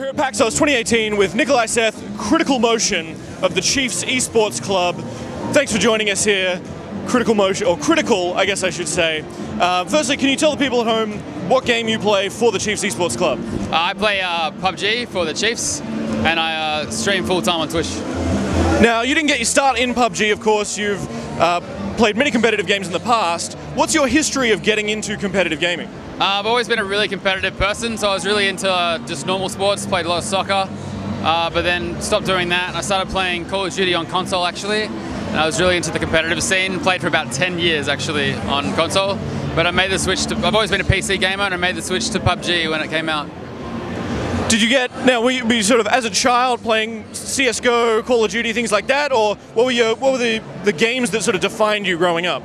We're at PAX AUS 2018 with Nikolai, Seth, Kritikal Motion of the Chiefs Esports Club. Thanks for joining us here. Kritikal Motion, or Kritikal, I guess I should say. Firstly, can you tell the people at home what game you play for the Chiefs Esports Club? I play PUBG for the Chiefs, and I stream full-time on Twitch. Now, you didn't get your start in PUBG, of course. You've played many competitive games in the past. What's your history of getting into competitive gaming? I've always been a really competitive person, so I was really into just normal sports, played a lot of soccer, but then stopped doing that, and I started playing Call of Duty on console, actually, and I was really into the competitive scene, played for about 10 years, actually, on console, but I made the switch to, I've always been a PC gamer, and I made the switch to PUBG when it came out. Did you get, now were you sort of as a child playing CSGO, Call of Duty, things like that, or what were the games that sort of defined you growing up?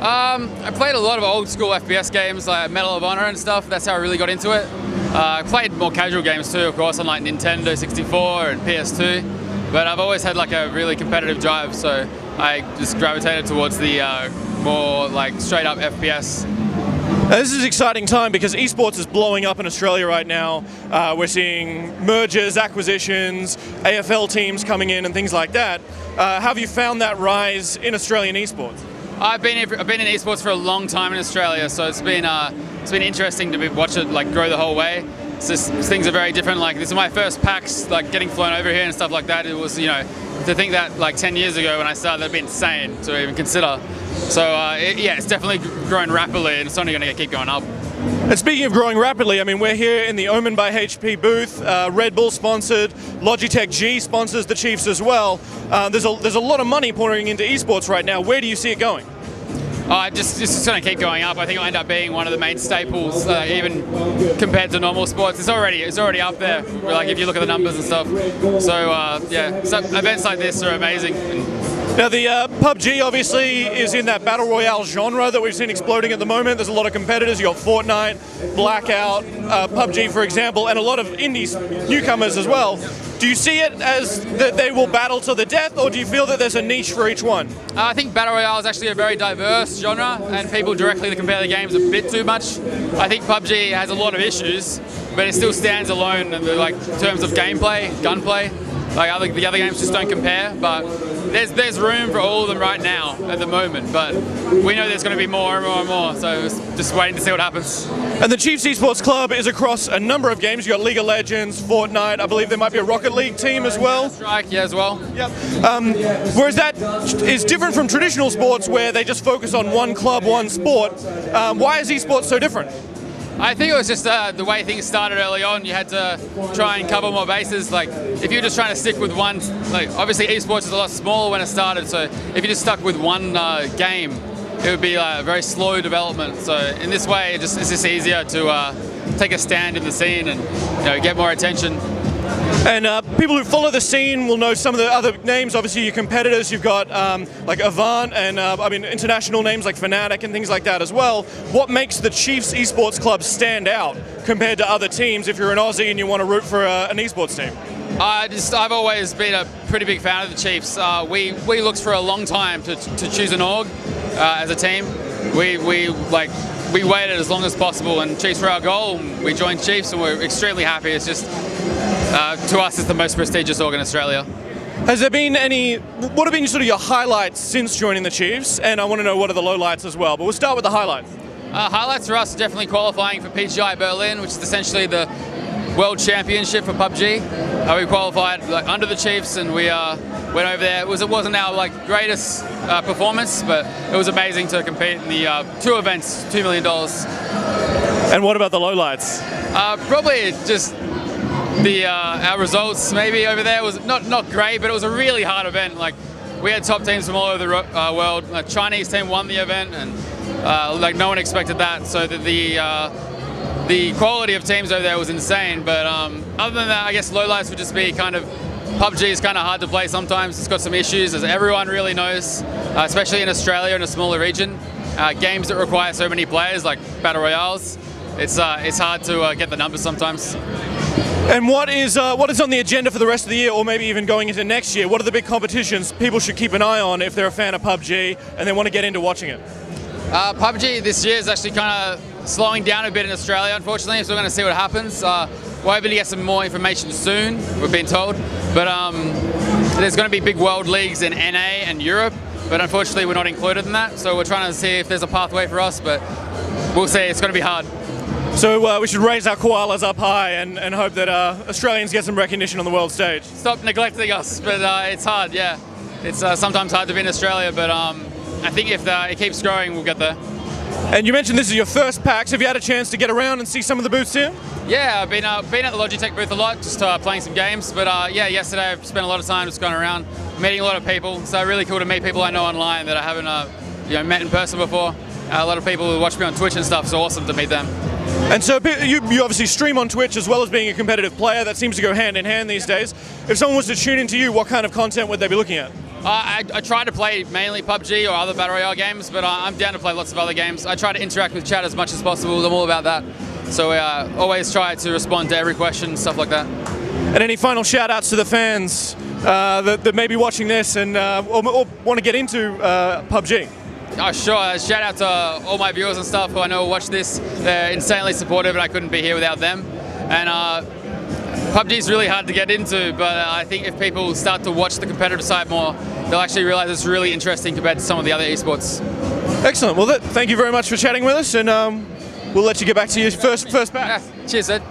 I played a lot of old school FPS games like Medal of Honor and stuff. That's how I really got into it. I played more casual games too, of course, on like Nintendo 64 and PS2. But I've always had like a really competitive drive, so I just gravitated towards the more like straight up FPS. Now, this is an exciting time because esports is blowing up in Australia right now. We're seeing mergers, acquisitions, AFL teams coming in and things like that. How have you found that rise in Australian esports? I've been in esports for a long time in Australia, so it's been interesting to watch it like grow the whole way. It's just, things are very different. Like this is my first PAX, like getting flown over here and stuff like that. It was, you know, to think that like 10 years ago when I started, that'd be insane to even consider. So yeah, it's definitely grown rapidly, and it's only going to keep going up. And speaking of growing rapidly, I mean, we're here in the Omen by HP booth. Red Bull sponsored, Logitech G sponsors the Chiefs as well. There's a lot of money pouring into esports right now. Where do you see it going? Just going to keep going up. I think it'll end up being one of the main staples, even compared to normal sports. It's already up there. Like if you look at the numbers and stuff. So yeah, so events like this are amazing. Now the PUBG obviously is in that Battle Royale genre that we've seen exploding at the moment. There's a lot of competitors. You've got Fortnite, Blackout, PUBG for example, and a lot of indie newcomers as well. Do you see it as that they will battle to the death, or do you feel that there's a niche for each one? I think Battle Royale is actually a very diverse genre, and people directly compare the games a bit too much. I think PUBG has a lot of issues, but it still stands alone in like terms of gameplay, gunplay. Like the other games just don't compare, but there's room for all of them right now at the moment, but we know there's going to be more and more and more, so just waiting to see what happens. And the Chiefs Esports Club is across a number of games. You've got League of Legends, Fortnite, I believe there might be a Rocket League team as well. Strike, yeah, as well. Yep. Whereas that is different from traditional sports where they just focus on one club, one sport. Why is esports so different? I think it was just the way things started early on. You had to try and cover more bases. Like, if you're just trying to stick with one, like, obviously esports is a lot smaller when it started, so if you just stuck with one game, it would be a very slow development. So in this way, it's just easier to take a stand in the scene and, you know, get more attention. And people who follow the scene will know some of the other names. Obviously, your competitors, you've got like Avant and I mean international names like Fnatic and things like that as well. What makes the Chiefs Esports Club stand out compared to other teams if you're an Aussie and you want to root for an esports team? I've always been a pretty big fan of the Chiefs. We looked for a long time to choose an org as a team. We waited as long as possible, and Chiefs were our goal. We joined Chiefs, and we're extremely happy. It's just, to us, it's the most prestigious org in Australia. Has there been what have been sort of your highlights since joining the Chiefs? And I want to know what are the lowlights as well, but we'll start with the highlights. Highlights for us are definitely qualifying for PGI Berlin, which is essentially the World Championship for PUBG. We qualified like under the Chiefs, and we went over there. It wasn't our like greatest performance, but it was amazing to compete in the two events, $2 million. And what about the lowlights? Probably just our results maybe over there was not great, but it was a really hard event. Like we had top teams from all over the world. A Chinese team won the event, and like no one expected that. So that the quality of teams over there was insane, but other than that, I guess lowlights would just be kind of, PUBG is kind of hard to play sometimes. It's got some issues, as everyone really knows, especially in Australia in a smaller region. Games that require so many players, like Battle Royales, it's hard to get the numbers sometimes. And what is on the agenda for the rest of the year, or maybe even going into next year? What are the big competitions people should keep an eye on if they're a fan of PUBG and they want to get into watching it? PUBG this year is actually kind of slowing down a bit in Australia, unfortunately, so we're going to see what happens. We're hoping to get some more information soon, we've been told. But there's going to be big world leagues in NA and Europe, but unfortunately we're not included in that. So we're trying to see if there's a pathway for us, but we'll see. It's going to be hard. So we should raise our koalas up high and hope that Australians get some recognition on the world stage. Stop neglecting us, but it's hard, yeah. It's sometimes hard to be in Australia, but I think if it keeps growing, we'll get there. And you mentioned this is your first PAX. Have you had a chance to get around and see some of the booths here? Yeah, I've been at the Logitech booth a lot, just playing some games. But yeah, yesterday I've spent a lot of time just going around, meeting a lot of people. So really cool to meet people I know online that I haven't met in person before. A lot of people who watch me on Twitch and stuff, so awesome to meet them. And so you obviously stream on Twitch as well as being a competitive player. That seems to go hand in hand these days. If someone was to tune into you, what kind of content would they be looking at? I try to play mainly PUBG or other Battle Royale games, but I'm down to play lots of other games. I try to interact with chat as much as possible. I'm all about that. So we always try to respond to every question, stuff like that. And any final shout outs to the fans that may be watching this and or want to get into PUBG? Oh, sure. Shout out to all my viewers and stuff who I know will watch this. They're insanely supportive and I couldn't be here without them. And PUBG is really hard to get into, but I think if people start to watch the competitive side more, they'll actually realize it's really interesting compared to some of the other esports. Excellent. Well, thank you very much for chatting with us, and we'll let you get back to your first PAX. Yeah, cheers, Ed.